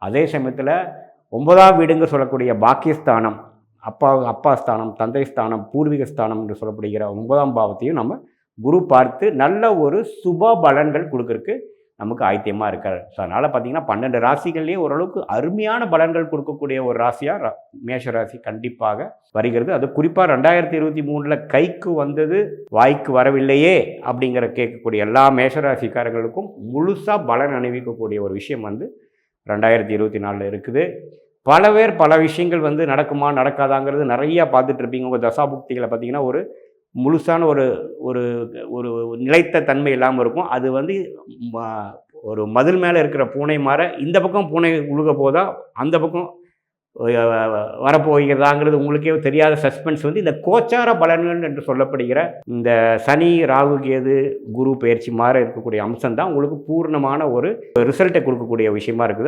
அதே சமயத்தில் 9ஆம் வீடுங்க சொல்லக்கூடிய பாக்கியஸ்தானம், அப்பா ஸ்தானம், தந்தை ஸ்தானம், பூர்வீக ஸ்தானம் என்று சொல்லப்படுகிற 9ஆம் பாவத்தையும் நம்ம குரு பார்த்து நல்ல ஒரு சுப பலன்கள் கொடுக்கறதுக்கு நமக்கு ஆயத்தியமாக இருக்கார். ஸோ அதனால் பார்த்திங்கன்னா 12 ராசிகள்லேயே ஓரளவுக்கு அருமையான பலன்கள் கொடுக்கக்கூடிய ஒரு ராசியாக மேஷ ராசி கண்டிப்பாக வருகிறது. அது குறிப்பாக 2023 கைக்கு வந்தது வாய்க்கு வரவில்லையே அப்படிங்கிற கேட்கக்கூடிய எல்லா மேஷராசிக்காரர்களுக்கும் முழுசாக பலன் அணிவிக்கக்கூடிய ஒரு விஷயம் 2024 இருக்குது. பல பேர் பல விஷயங்கள் நடக்குமா நடக்காதாங்கிறது நிறையா பார்த்துட்டு இருப்பீங்க. உங்கள் தசாபுக்திகளை பார்த்திங்கன்னா ஒரு முழுசான ஒரு ஒரு ஒரு நிலைத்த தன்மை இல்லாமல் இருக்கும். அது ஒரு மதில் மேலே இருக்கிற பூனை மாற இந்த பக்கம் பூனை உழுக போதா அந்த பக்கம் வரப்போகிறதாங்கிறது உங்களுக்கே தெரியாத சஸ்பென்ஸ் இந்த கோச்சார பலன்கள் என்று சொல்லப்படுகிற இந்த சனி, ராகு, கேது, குரு பயிற்சி மாற இருக்கக்கூடிய அம்சம் தான் உங்களுக்கு பூர்ணமான ஒரு ரிசல்ட்டை கொடுக்கக்கூடிய விஷயமா இருக்குது.